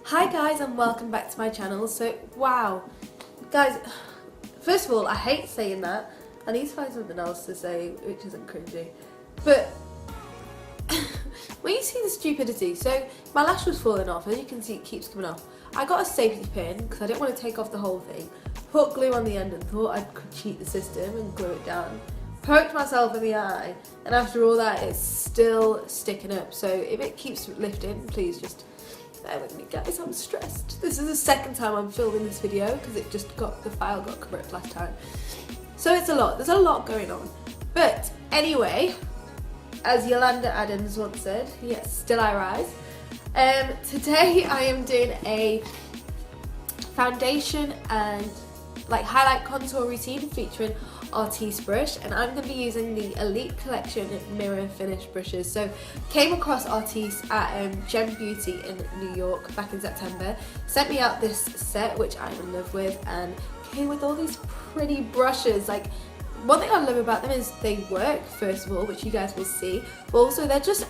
Hi guys and welcome back to my channel. So wow guys, first of all I hate saying that. I need to find something else to say which isn't cringy, but when you see the stupidity, so my lash was falling off, as you can see it keeps coming off. I got a safety pin because I didn't want to take off the whole thing, put glue on the end and thought I could cheat the system and glue it down, poked myself in the eye, and after all that it's still sticking up. So if it keeps lifting, please just bear with me guys, I'm stressed. This is the second time I'm filming this video because the file got corrupt last time. So it's a lot, there's a lot going on. But anyway, as Yolanda Adams once said, yes, still I rise. Today I am doing a foundation and like highlight contour routine featuring Artis Brush, and I'm going to be using the Elite Collection Mirror Finish brushes. So came across Artis at Gem Beauty in New York back in September, sent me out this set which I'm in love with, and came with all these pretty brushes. Like, one thing I love about them is they work, first of all, which you guys will see, but also they're just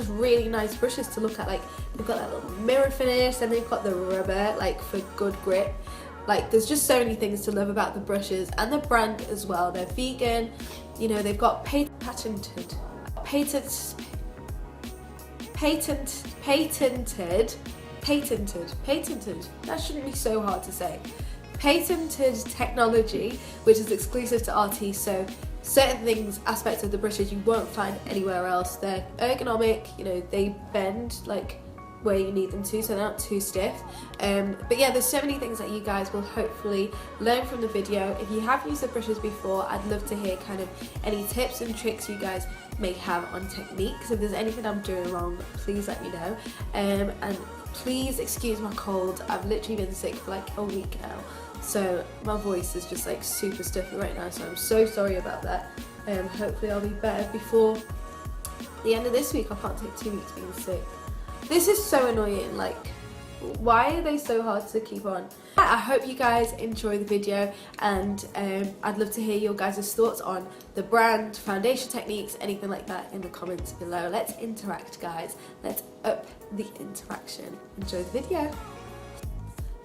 really nice brushes to look at. Like, they've got that little mirror finish, and they've got the rubber like for good grip. Like, there's just so many things to love about the brushes, and the brand as well. They're vegan, you know, they've got patented, that shouldn't be so hard to say. Patented technology, which is exclusive to Artis, so certain things, aspects of the brushes you won't find anywhere else. They're ergonomic, you know, they bend like where you need them to, so they're not too stiff. But yeah, there's so many things that you guys will hopefully learn from the video. If you have used the brushes before, I'd love to hear kind of any tips and tricks you guys may have on techniques. If there's anything I'm doing wrong, please let me know. And please excuse my cold. I've literally been sick for like a week now, so my voice is just like super stuffy right now, so I'm so sorry about that. Hopefully I'll be better before the end of this week. I can't take 2 weeks being sick. This is so annoying, like, why are they so hard to keep on? I hope you guys enjoy the video, and I'd love to hear your guys' thoughts on the brand, foundation techniques, anything like that in the comments below. Let's interact guys, let's up the interaction. Enjoy the video.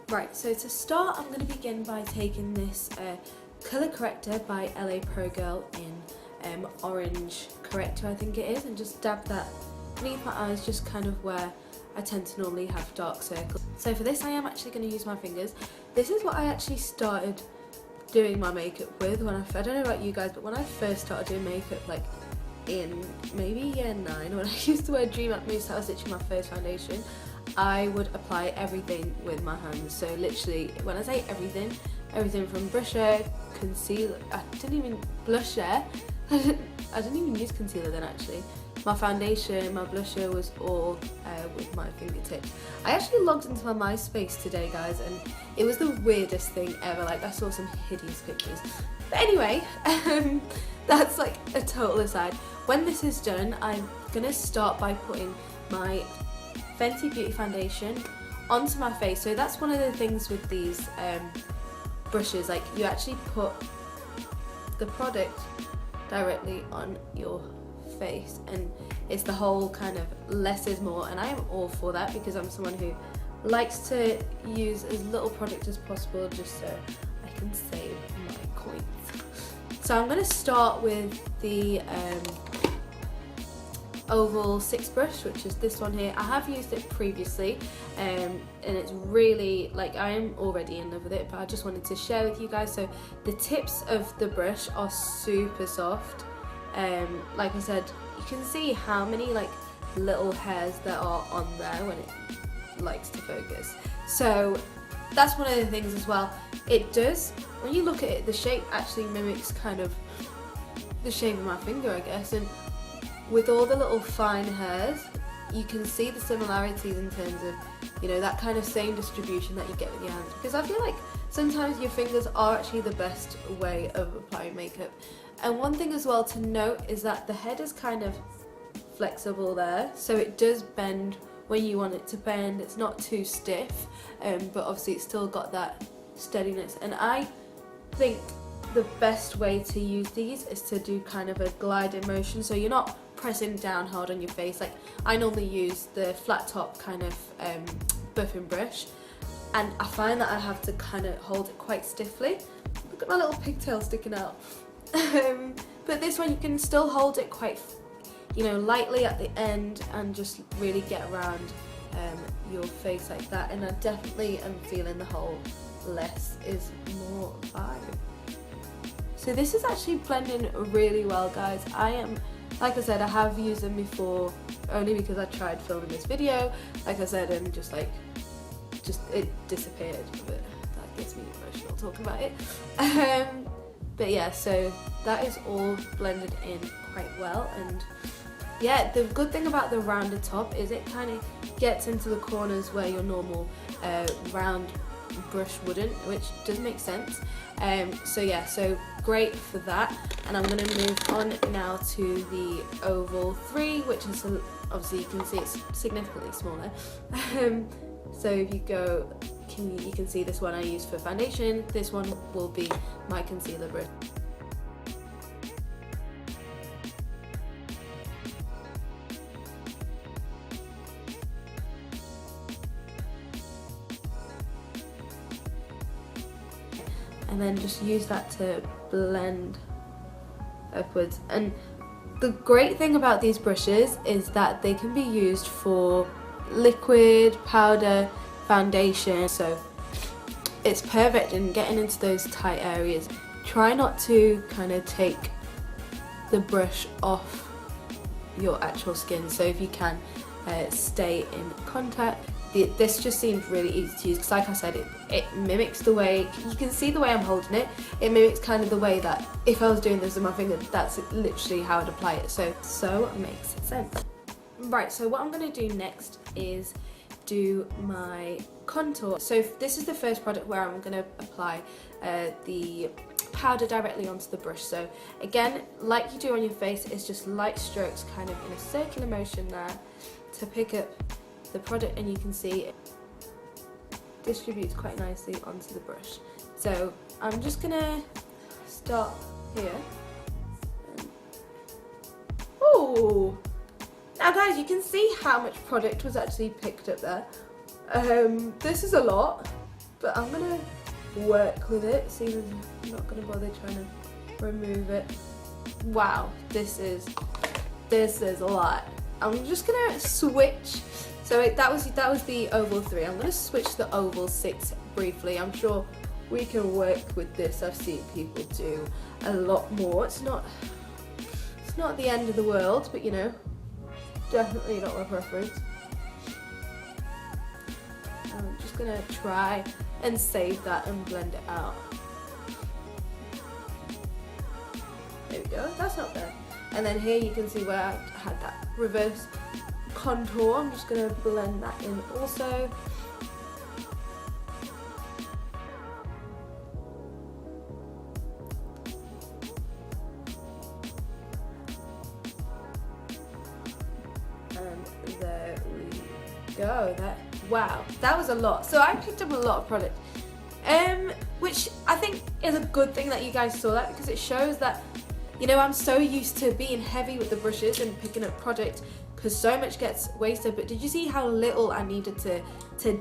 Right, so to start I'm going to begin by taking this colour corrector by LA Pro Girl in Orange Corrector, I think it is, and just dab that underneath my eyes, just kind of where I tend to normally have dark circles. So for this I am actually going to use my fingers. This is what I actually started doing my makeup with when I don't know about you guys, but when I first started doing makeup, like in maybe year 9, when I used to wear Dream Up Mousse, that was literally my first foundation, I would apply everything with my hands. So literally, when I say everything from brusher, concealer, blusher, I didn't even use concealer then actually. My foundation, my blusher was all with my fingertips. I actually logged into my MySpace today guys, and it was the weirdest thing ever. Like, I saw some hideous pictures. But anyway, that's like a total aside. When this is done, I'm gonna start by putting my Fenty Beauty foundation onto my face. So that's one of the things with these brushes, like you actually put the product directly on your face, and it's the whole kind of less is more, and I am all for that because I'm someone who likes to use as little product as possible just so I can save my coins. So I'm going to start with the Oval 6 brush, which is this one here. I have used it previously, and it's really, like, I am already in love with it, but I just wanted to share with you guys. So the tips of the brush are super soft. Like I said, you can see how many like little hairs there are on there when it likes to focus. So that's one of the things as well. It does, when you look at it, the shape actually mimics kind of the shape of my finger, I guess, and with all the little fine hairs you can see the similarities in terms of, you know, that kind of same distribution that you get with your hands, because I feel like sometimes your fingers are actually the best way of applying makeup. And one thing as well to note is that the head is kind of flexible there, so it does bend when you want it to bend. It's not too stiff, but obviously it's still got that steadiness. And I think the best way to use these is to do kind of a gliding motion, so you're not pressing down hard on your face. Like, I normally use the flat top kind of buffing brush, and I find that I have to kind of hold it quite stiffly. Look at my little pigtail sticking out. But this one you can still hold it quite, you know, lightly at the end and just really get around your face like that. And I definitely am feeling the whole less is more vibe. So this is actually blending really well, guys. Like I said, I have used them before only because I tried filming this video, like I said, and just it disappeared, but that gets me emotional talking about it. But yeah, so that is all blended in quite well, and yeah, the good thing about the rounded top is it kind of gets into the corners where your normal round brush wouldn't, which does make sense. So yeah, so great for that. And I'm going to move on now to the Oval 3, which is obviously you can see it's significantly smaller. So if you go, you can see this one I use for foundation. This one will be my concealer brush. And then just use that to blend upwards. And the great thing about these brushes is that they can be used for liquid, powder, foundation, so it's perfect in getting into those tight areas. Try not to kind of take the brush off your actual skin, so if you can stay in contact. This just seems really easy to use because, like I said, it mimics the way, you can see the way I'm holding it, it mimics kind of the way that if I was doing this with my finger, that's literally how I'd apply it, so it makes sense. Right, so what I'm going to do next is do my contour. So this is the first product where I'm going to apply the powder directly onto the brush. So again, like you do on your face, it's just light strokes kind of in a circular motion there to pick up the product, and you can see it distributes quite nicely onto the brush. So I'm just gonna start here. Oh, now guys, you can see how much product was actually picked up there. This is a lot, but I'm gonna work with it. See, I'm not gonna bother trying to remove it. Wow, this is a lot. I'm just gonna switch. So that was the Oval 3. I'm going to switch the Oval 6 briefly. I'm sure we can work with this. I've seen people do a lot more. It's not the end of the world, but you know, definitely not my preference. I'm just going to try and save that and blend it out. There we go. That's not bad. And then here you can see where I had that reverse contour. I'm just going to blend that in also. And there we go. Wow, that was a lot. So I picked up a lot of product, which I think is a good thing that you guys saw that, because it shows that, you know, I'm so used to being heavy with the brushes and picking up product because so much gets wasted, but did you see how little I needed to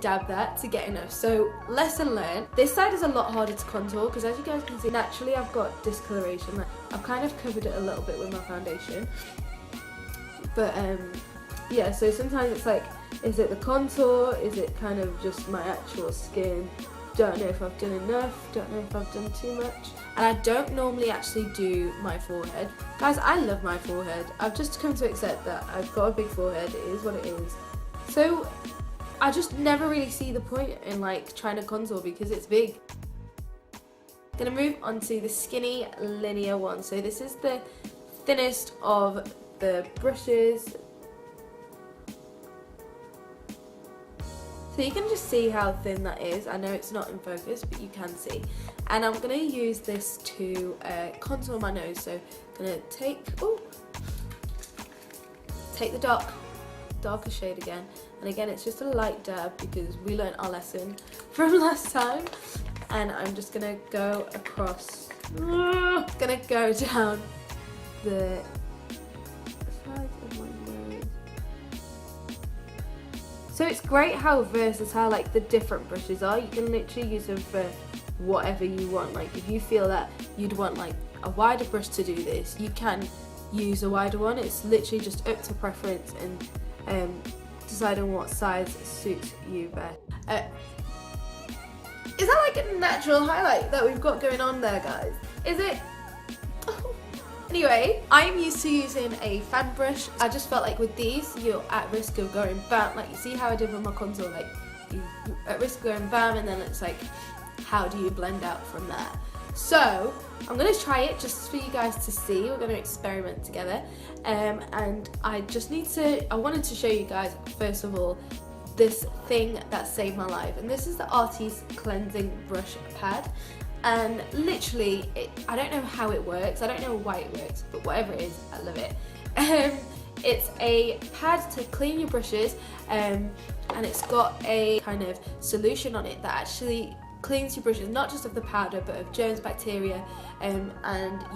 dab that to get enough? So lesson learned. This side is a lot harder to contour because, as you guys can see, naturally I've got discoloration. I've kind of covered it a little bit with my foundation, but yeah, so sometimes it's like, is it the contour, is it kind of just my actual skin? Don't know if I've done enough, don't know if I've done too much. And I don't normally actually do my forehead. Guys, I love my forehead. I've just come to accept that I've got a big forehead, it is what it is. So I just never really see the point in like trying to contour because it's big. Gonna move on to the skinny linear one. So this is the thinnest of the brushes. So you can just see how thin that is. I know it's not in focus, but you can see. And I'm going to use this to contour my nose. So I'm going to take the darker shade again. And again, it's just a light dab because we learned our lesson from last time. And I'm just going to go across, going to go down the sides of my nose. So it's great how versatile like the different brushes are. You can literally use them for whatever you want. Like if you feel that you'd want like a wider brush to do this, you can use a wider one. It's literally just up to preference and deciding what size suits you best. Is that like a natural highlight that we've got going on there, guys? Is it? Anyway, I'm used to using a fan brush. I just felt like with these, you're at risk of going bam. Like you see how I did with my contour, like you're at risk of going bam, and then it's like, how do you blend out from that? So I'm gonna try it just for you guys to see. We're gonna experiment together, and I wanted to show you guys first of all this thing that saved my life, and this is the Artis cleansing brush pad. And literally, I don't know how it works, I don't know why it works, but whatever it is, I love it. It's a pad to clean your brushes, and it's got a kind of solution on it that actually cleans your brushes, not just of the powder, but of germs, bacteria, and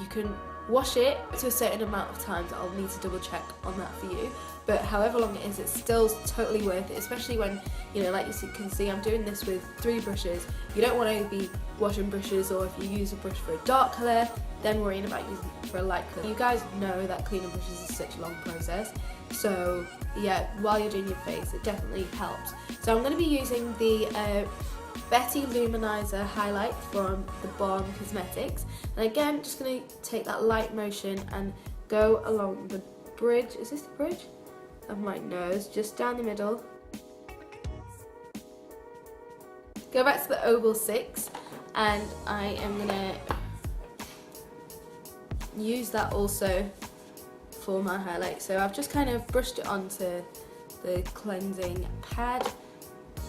you can wash it to a certain amount of times. I'll need to double check on that for you, but however long it is, it's still totally worth it, especially when, you know, like you can see, I'm doing this with 3 brushes. You don't want to be washing brushes, or if you use a brush for a dark colour, then worrying about using it for a light colour. You guys know that cleaning brushes is such a long process, so yeah, while you're doing your face, it definitely helps. So I'm going to be using the Betty Luminizer highlight from the Balm Cosmetics, and again just going to take that light motion and go along the bridge, is this the bridge? Of my nose, just down the middle. Go back to the oval 6, and I am going to use that also for my highlight. So I've just kind of brushed it onto the cleansing pad,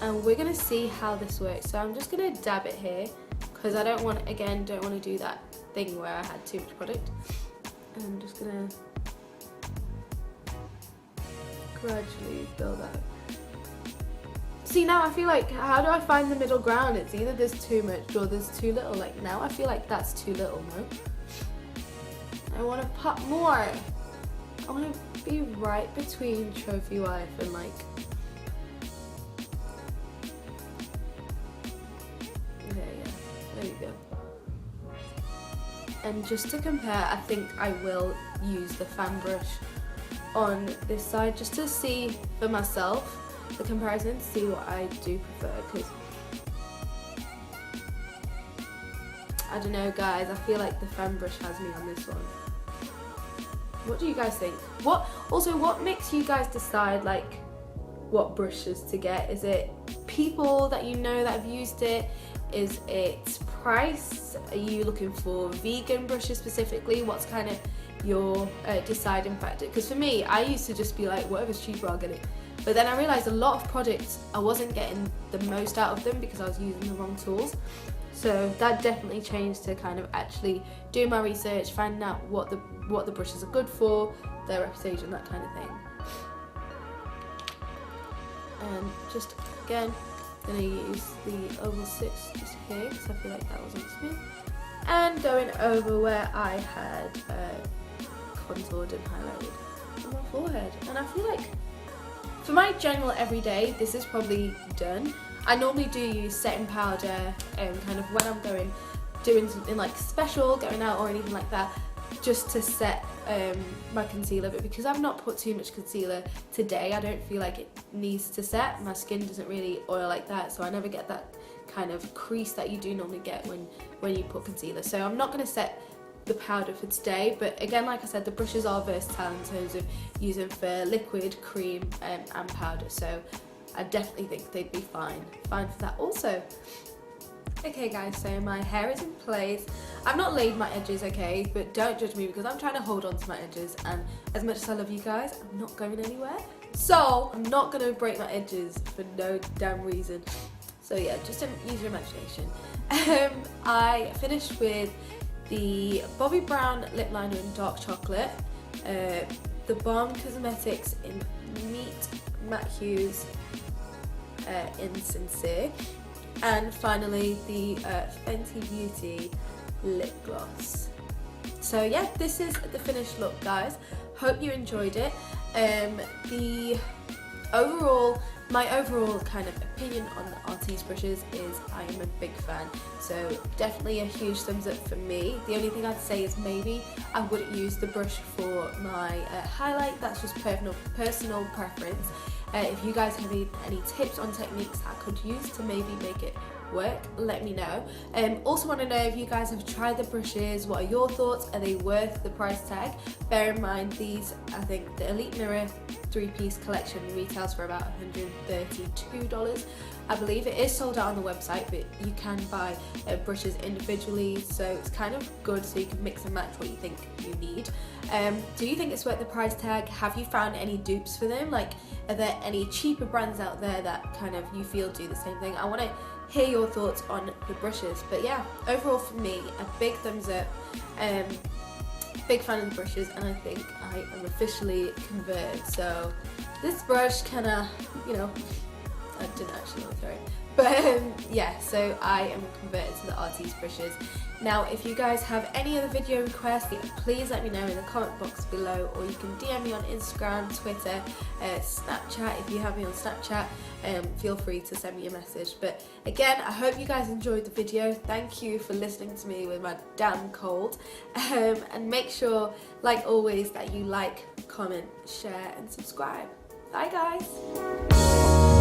and we're going to see how this works. So I'm just going to dab it here because I don't want to do that thing where I had too much product. And I'm just going to gradually build out. See, now I feel like, how do I find the middle ground? It's either there's too much or there's too little. Like now I feel like that's too little, no? I want to pop more. I want to be right between Trophy Wife and like, there you go. And just to compare, I think I will use the fan brush on this side just to see for myself the comparison, to see what I do prefer, because I don't know, guys, I feel like the fan brush has me on this one. What do you guys think? What makes you guys decide like what brushes to get? Is it people that you know that have used it? Is it price? Are you looking for vegan brushes specifically? What's kind of your deciding factor? Because for me, I used to just be like, whatever's cheaper, I'll get it. But then I realised a lot of products, I wasn't getting the most out of them because I was using the wrong tools. So that definitely changed to kind of actually do my research, finding out what the brushes are good for, their reputation, that kind of thing. And just again, gonna use the oval 6 just here because I feel like that wasn't smooth. And going over where I had contoured and highlighted on my forehead. And I feel like for my general everyday, this is probably done. I normally do use setting powder kind of when I'm doing something like special, going out or anything like that, just to set my concealer. But because I've not put too much concealer today, I don't feel like it needs to set. My skin doesn't really oil like that, so I never get that kind of crease that you do normally get when you put concealer. So I'm not going to set the powder for today, but again, like I said, the brushes are versatile in terms of using for liquid, cream and powder, so I definitely think they'd be fine for that also. Okay guys, so my hair is in place. I've not laid my edges, okay, but don't judge me because I'm trying to hold on to my edges, and as much as I love you guys, I'm not going anywhere, so I'm not going to break my edges for no damn reason. So yeah, just use your imagination. I finished with the Bobbi Brown lip liner in dark chocolate, the Balm Cosmetics in Neat Matte Hues in Sincere, and finally the Fenty Beauty lip gloss. So yeah, this is the finished look, guys. Hope you enjoyed it. The overall my overall kind of opinion on the Artis brushes is I am a big fan, so definitely a huge thumbs up for me. The only thing I'd say is maybe I wouldn't use the brush for my highlight. That's just personal preference. If you guys have any tips on techniques I could use to maybe make it work, let me know. Also want to know if you guys have tried the brushes. What are your thoughts? Are they worth the price tag? Bear in mind these, I think the EYELINER 3-piece collection retails for about $132. I believe it is sold out on the website, but you can buy brushes individually, so it's kind of good so you can mix and match what you think you need. Do you think it's worth the price tag? Have you found any dupes for them? Like, are there any cheaper brands out there that kind of you feel do the same thing? I want to hear your thoughts on the brushes. But yeah, overall for me, a big thumbs up. Big fan of the brushes, and I think I am officially converted. So this brush kind of, you know, I didn't actually want to throw it, but yeah, so I am converted to the Artis brushes. Now if you guys have any other video requests, please let me know in the comment box below, or you can DM me on Instagram, Twitter, Snapchat. If you have me on Snapchat, feel free to send me a message. But again, I hope you guys enjoyed the video. Thank you for listening to me with my damn cold, and make sure, like always, that you like, comment, share and subscribe. Bye guys.